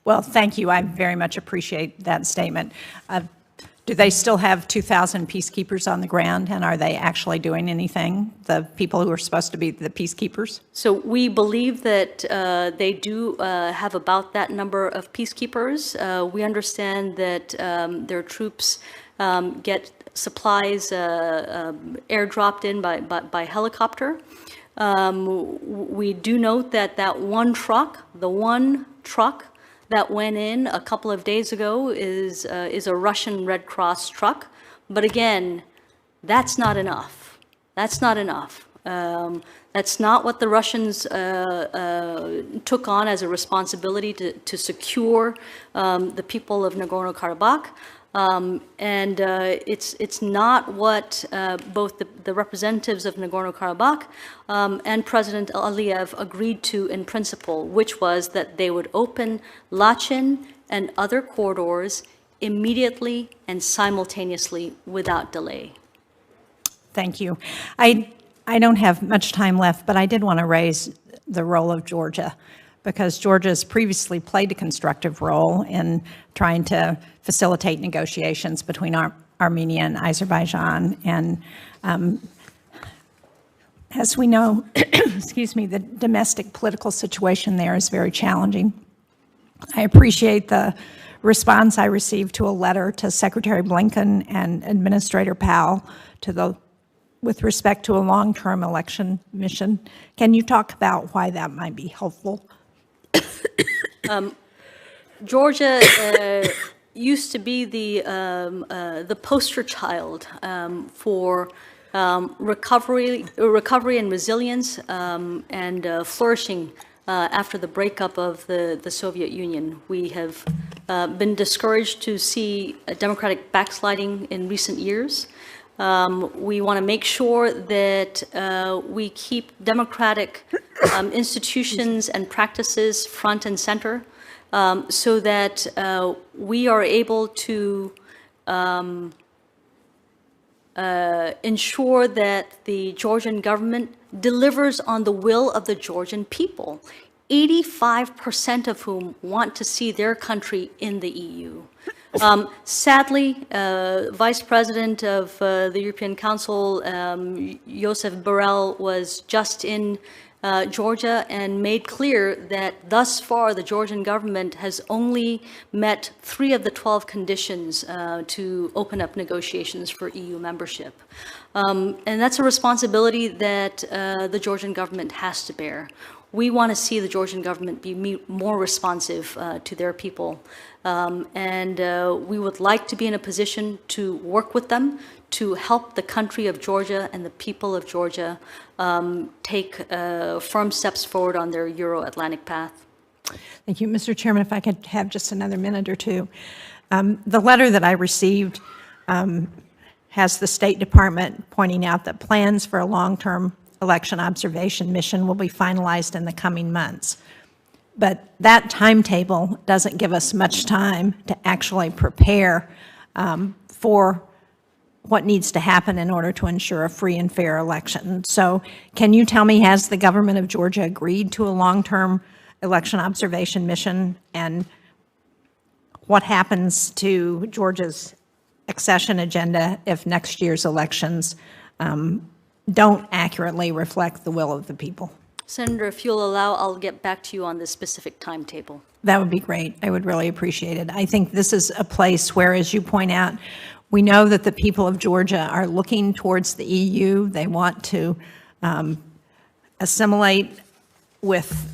Well, thank you. I very much appreciate that statement. Do they still have 2,000 peacekeepers on the ground, and are they actually doing anything, the people who are supposed to be the peacekeepers? So we believe that they do have about that number of peacekeepers. We understand that their troops get supplies airdropped in by helicopter. We do note that the one truck that went in a couple of days ago is a Russian Red Cross truck. But again, that's not enough. That's not enough. That's not what the Russians took on as a responsibility to secure the people of Nagorno-Karabakh. And it's not what both the representatives of Nagorno-Karabakh and President Aliyev agreed to in principle, which was that they would open Lachin and other corridors immediately and simultaneously without delay. Thank you. I don't have much time left, but I did want to raise the role of Georgia, because Georgia has previously played a constructive role in trying to facilitate negotiations between Armenia and Azerbaijan. And as we know, excuse me, the domestic political situation there is very challenging. I appreciate the response I received to a letter to Secretary Blinken and Administrator Powell with respect to a long-term election mission. Can you talk about why that might be helpful? Georgia used to be the poster child for recovery and resilience and flourishing after the breakup of the Soviet Union. We have been discouraged to see a democratic backsliding in recent years. We want to make sure that we keep democratic institutions and practices front and center so that we are able to ensure that the Georgian government delivers on the will of the Georgian people, 85% of whom want to see their country in the EU. Sadly, Vice President of the European Council, Joseph Borrell, was just in Georgia and made clear that thus far the Georgian government has only met 3 of the 12 conditions to open up negotiations for EU membership. And that's a responsibility that the Georgian government has to bear. We want to see the Georgian government be more responsive to their people. And we would like to be in a position to work with them to help the country of Georgia and the people of Georgia take firm steps forward on their Euro-Atlantic path. Thank you. Mr. Chairman, if I could have just another minute or two. The letter that I received has the State Department pointing out that plans for a long-term election observation mission will be finalized in the coming months. But that timetable doesn't give us much time to actually prepare for what needs to happen in order to ensure a free and fair election. So can you tell me, has the government of Georgia agreed to a long-term election observation mission, and what happens to Georgia's accession agenda if next year's elections don't accurately reflect the will of the people? Senator, if you'll allow, I'll get back to you on the specific timetable. That would be great. I would really appreciate it. I think this is a place where, as you point out, we know that the people of Georgia are looking towards the EU. They want to assimilate with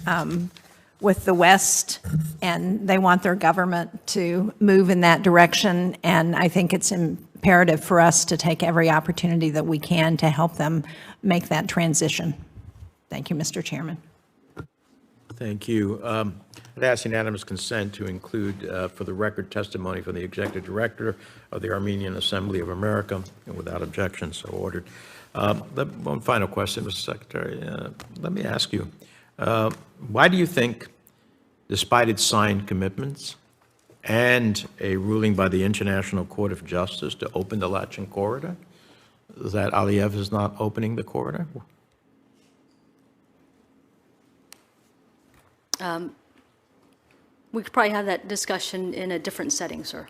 the West, and they want their government to move in that direction. And I think it's imperative for us to take every opportunity that we can to help them make that transition. Thank you, Mr. Chairman. Thank you. I'd ask unanimous consent to include, for the record, testimony from the Executive Director of the Armenian Assembly of America, and without objection, so ordered. One final question, Mr. Secretary. Let me ask you, why do you think, despite its signed commitments and a ruling by the International Court of Justice to open the Lachin corridor, that Aliyev is not opening the corridor? We could probably have that discussion in a different setting, sir.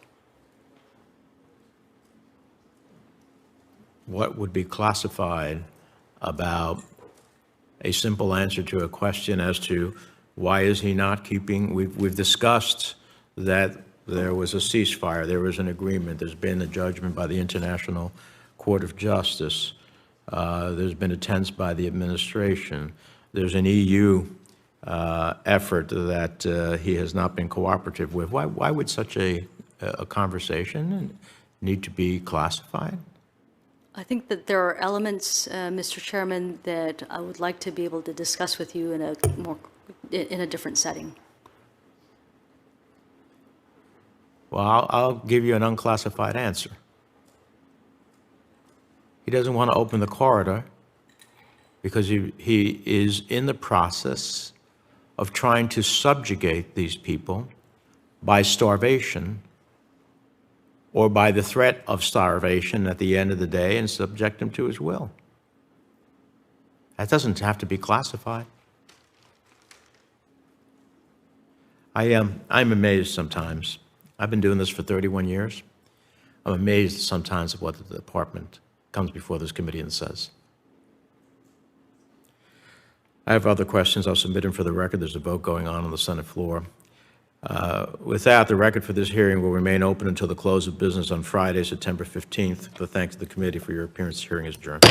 What would be classified about a simple answer to a question as to why is he not keeping? We've discussed that there was a ceasefire, there was an agreement, there's been a judgment by the International Court of Justice, there's been attempts by the administration, there's an EU effort that he has not been cooperative with. Why would such a conversation need to be classified? I think that there are elements, Mr. Chairman, that I would like to be able to discuss with you in a different setting. Well, I'll give you an unclassified answer. He doesn't want to open the corridor because he is in the process of trying to subjugate these people by starvation or by the threat of starvation at the end of the day and subject them to his will. That doesn't have to be classified. I'm amazed sometimes. I've been doing this for 31 years. I'm amazed sometimes at what the department comes before this committee and says. I have other questions. I'll submit them for the record. There's a vote going on the Senate floor. With that, the record for this hearing will remain open until the close of business on Friday, September 15th. Thanks to the committee for your appearance. This hearing is adjourned.